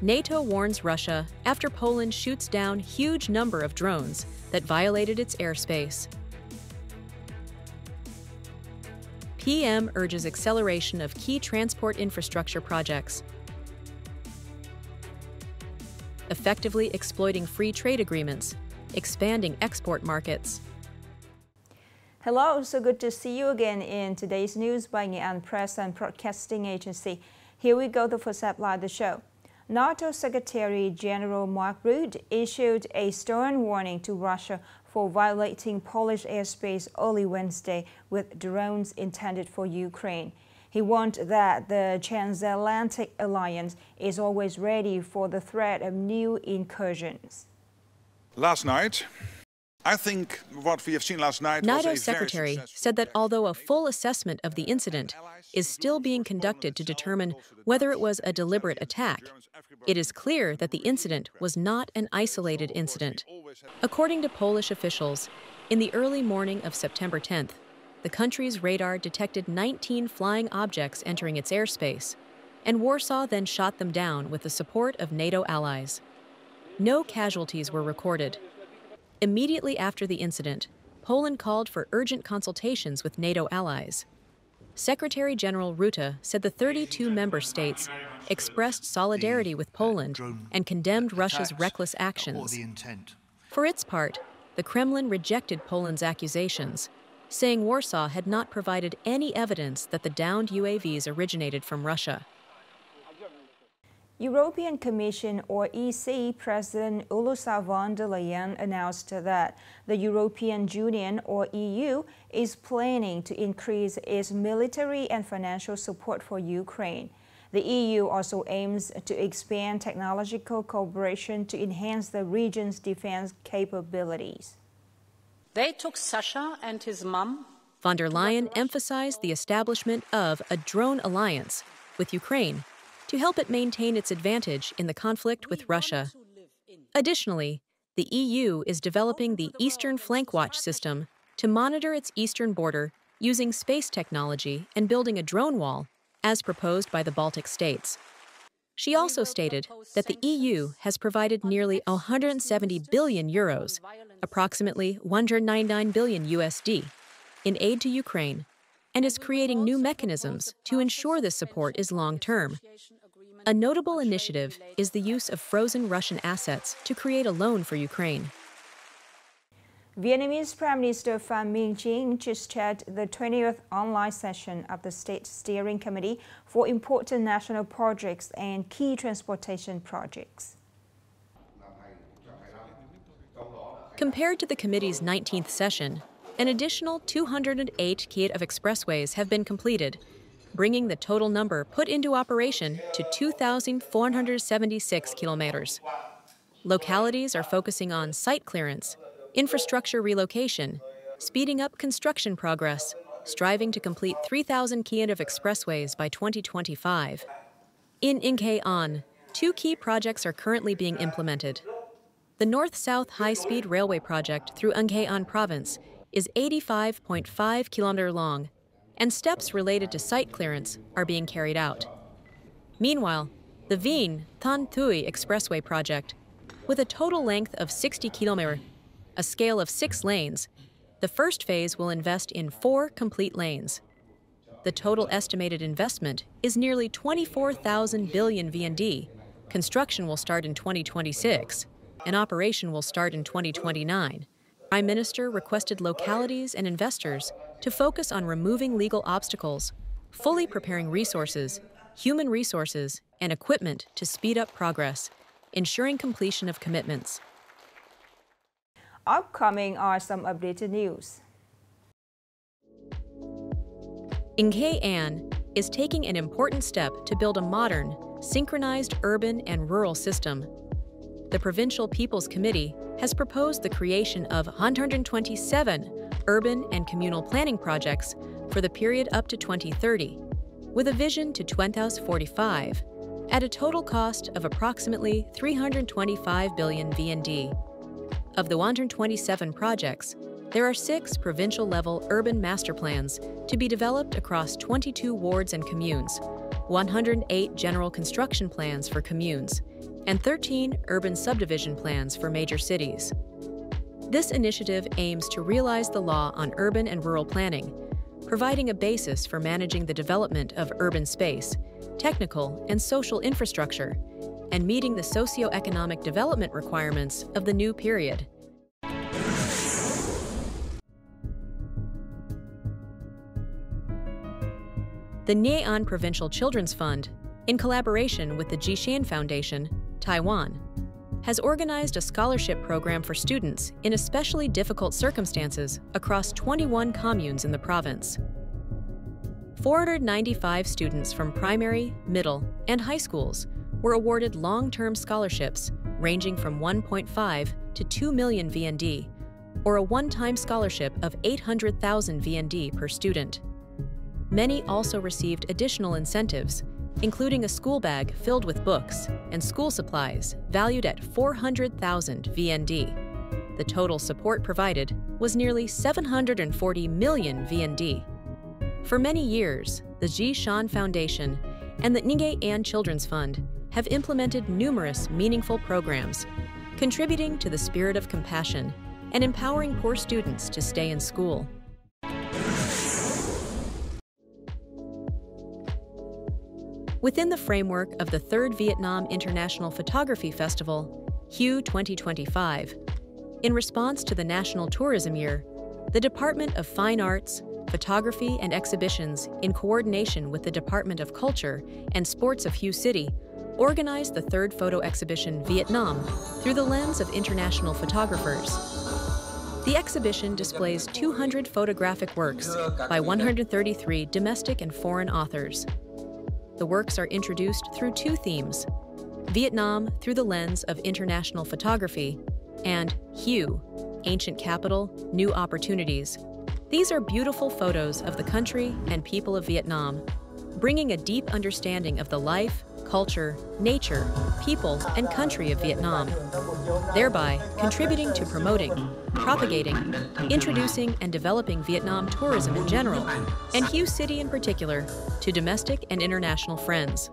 NATO warns Russia after Poland shoots down huge number of drones that violated its airspace. PM urges acceleration of key transport infrastructure projects. Effectively exploiting free trade agreements, expanding export markets. Hello, so good to see you again in today's news by Nghệ An Press and Broadcasting Agency. Here we go, the first headline of the show. NATO Secretary General Mark Rutte issued a stern warning to Russia for violating Polish airspace early Wednesday with drones intended for Ukraine. He warned that the transatlantic alliance is always ready for the threat of new incursions. Last night, I think what we have seen last night NATO Secretary said that although a full assessment of the incident is still being conducted to determine whether it was a deliberate attack, it is clear that the incident was not an isolated incident. According to Polish officials, in the early morning of September 10th, the country's radar detected 19 flying objects entering its airspace, and Warsaw then shot them down with the support of NATO allies. No casualties were recorded. Immediately after the incident, Poland called for urgent consultations with NATO allies. Secretary General Rutte said the 32 member states expressed solidarity with Poland and condemned Russia's reckless actions. For its part, the Kremlin rejected Poland's accusations, saying Warsaw had not provided any evidence that the downed UAVs originated from Russia. European Commission or EC President Ursula von der Leyen announced that the European Union or EU is planning to increase its military and financial support for Ukraine. The EU also aims to expand technological cooperation to enhance the region's defense capabilities. They took Sasha and his mom. Von der Leyen emphasized the establishment of a drone alliance with Ukraine to help it maintain its advantage in the conflict with Russia. Additionally, the EU is developing the Eastern Flank Watch system to monitor its eastern border using space technology and building a drone wall, as proposed by the Baltic states. She also stated that the EU has provided nearly 170 billion euros, approximately 199 billion USD, in aid to Ukraine, and is creating new mechanisms to ensure this support is long-term. A notable initiative is the use of frozen Russian assets to create a loan for Ukraine. Vietnamese Prime Minister Pham Minh Chinh just chaired the 20th online session of the State Steering Committee for important national projects and key transportation projects. Compared to the committee's 19th session, an additional 208 km of expressways have been completed, bringing the total number put into operation to 2,476 kilometers. Localities are focusing on site clearance, infrastructure relocation, speeding up construction progress, striving to complete 3,000 km of expressways by 2025. In Nghệ An, 2 key projects are currently being implemented. The North-South High-Speed Railway project through Nghệ An province is 85.5 kilometers long, and steps related to site clearance are being carried out. Meanwhile, the Vinh Thanh Thuy Expressway project, with a total length of 60 kilometers, a scale of 6 lanes, the first phase will invest in 4 complete lanes. The total estimated investment is nearly 24,000 billion VND. Construction will start in 2026, and operation will start in 2029. Prime Minister requested localities and investors to focus on removing legal obstacles, fully preparing resources, human resources, and equipment to speed up progress, ensuring completion of commitments. Upcoming are some updated news. Nghệ An is taking an important step to build a modern, synchronized urban and rural system. The Provincial People's Committee has proposed the creation of 127 urban and communal planning projects for the period up to 2030, with a vision to 2045, at a total cost of approximately 325 billion VND. Of the 127 projects, there are 6 provincial-level urban master plans to be developed across 22 wards and communes, 108 general construction plans for communes, and 13 urban subdivision plans for major cities. This initiative aims to realize the law on urban and rural planning, providing a basis for managing the development of urban space, technical and social infrastructure, and meeting the socio-economic development requirements of the new period. The Nghệ An Provincial Children's Fund, in collaboration with the Jishan Foundation, Taiwan, has organized a scholarship program for students in especially difficult circumstances across 21 communes in the province. 495 students from primary, middle, and high schools were awarded long-term scholarships ranging from 1.5 to 2 million VND, or a one-time scholarship of 800,000 VND per student. Many also received additional incentives, including a school bag filled with books and school supplies valued at 400,000 VND. The total support provided was nearly 740 million VND. For many years, the Jishan Foundation and the Nghệ An Children's Fund have implemented numerous meaningful programs, contributing to the spirit of compassion and empowering poor students to stay in school. Within the framework of the 3rd Vietnam International Photography Festival, HUE 2025, in response to the National Tourism Year, the Department of Fine Arts, Photography and Exhibitions, in coordination with the Department of Culture and Sports of HUE City, organized the 3rd photo exhibition Vietnam through the lens of international photographers. The exhibition displays 200 photographic works by 133 domestic and foreign authors. The works are introduced through 2 themes: Vietnam through the lens of international photography, and HUE, Ancient Capital, New Opportunities. These are beautiful photos of the country and people of Vietnam, bringing a deep understanding of the life, culture, nature, people, and country of Vietnam, thereby contributing to promoting, propagating, introducing, and developing Vietnam tourism in general, and HUE City in particular, to domestic and international friends.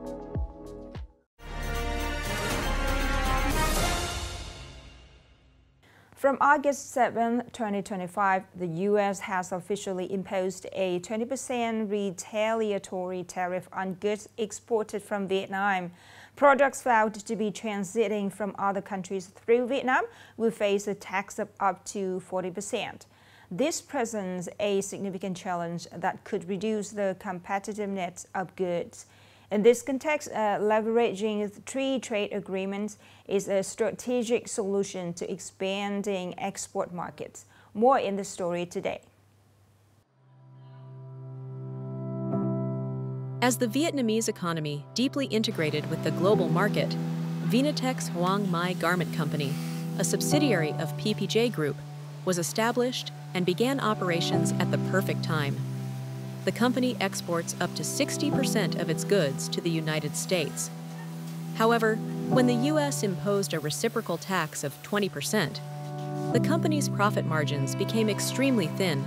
From August 7, 2025, the U.S. has officially imposed a 20% retaliatory tariff on goods exported from Vietnam. Products found to be transiting from other countries through Vietnam will face a tax of up to 40%. This presents a significant challenge that could reduce the competitiveness of goods. In this context, leveraging 3 trade agreements is a strategic solution to expanding export markets. More in the story today. As the Vietnamese economy deeply integrated with the global market, Vinatex's Hoang Mai Garment Company, a subsidiary of PPJ Group, was established and began operations at the perfect time. The company exports up to 60% of its goods to the United States. However, when the U.S. imposed a reciprocal tax of 20%, the company's profit margins became extremely thin.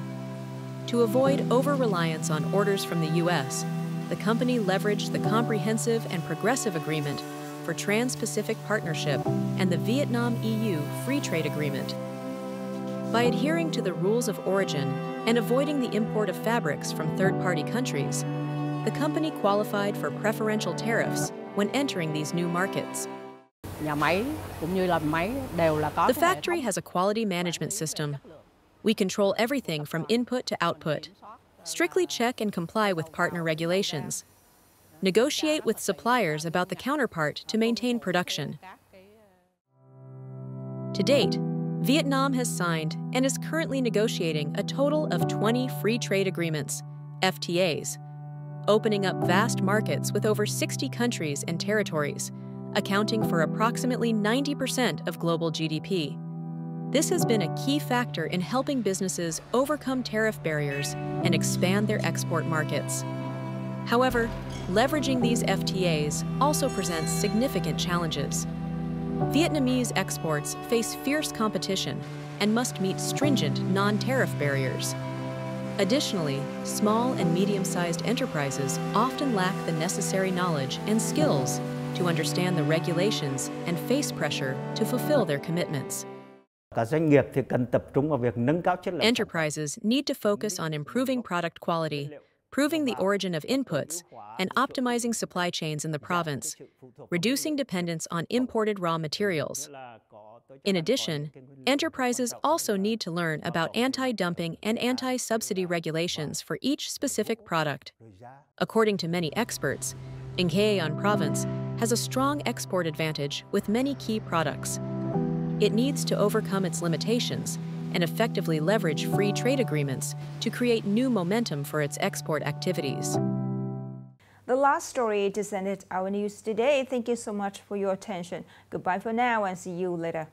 To avoid over-reliance on orders from the U.S., the company leveraged the Comprehensive and Progressive Agreement for Trans-Pacific Partnership and the Vietnam-EU Free Trade Agreement. By adhering to the rules of origin and avoiding the import of fabrics from third-party countries, the company qualified for preferential tariffs when entering these new markets. The factory has a quality management system. We control everything from input to output, strictly check and comply with partner regulations, negotiate with suppliers about the counterpart to maintain production. To date, Vietnam has signed and is currently negotiating a total of 20 free trade agreements, FTAs, opening up vast markets with over 60 countries and territories, accounting for approximately 90% of global GDP. This has been a key factor in helping businesses overcome tariff barriers and expand their export markets. However, leveraging these FTAs also presents significant challenges. Vietnamese exports face fierce competition and must meet stringent non-tariff barriers. Additionally, small and medium-sized enterprises often lack the necessary knowledge and skills to understand the regulations and face pressure to fulfill their commitments. Các doanh nghiệp thì cần tập trung vào việc nâng cao chất lượng. Enterprises need to focus on improving product quality, proving the origin of inputs, and optimizing supply chains in the province, reducing dependence on imported raw materials. In addition, enterprises also need to learn about anti-dumping and anti-subsidy regulations for each specific product. According to many experts, Nghệ An province has a strong export advantage with many key products. It needs to overcome its limitations and effectively leverage free trade agreements to create new momentum for its export activities. The last story to end our news today. Thank you so much for your attention. Goodbye for now and see you later.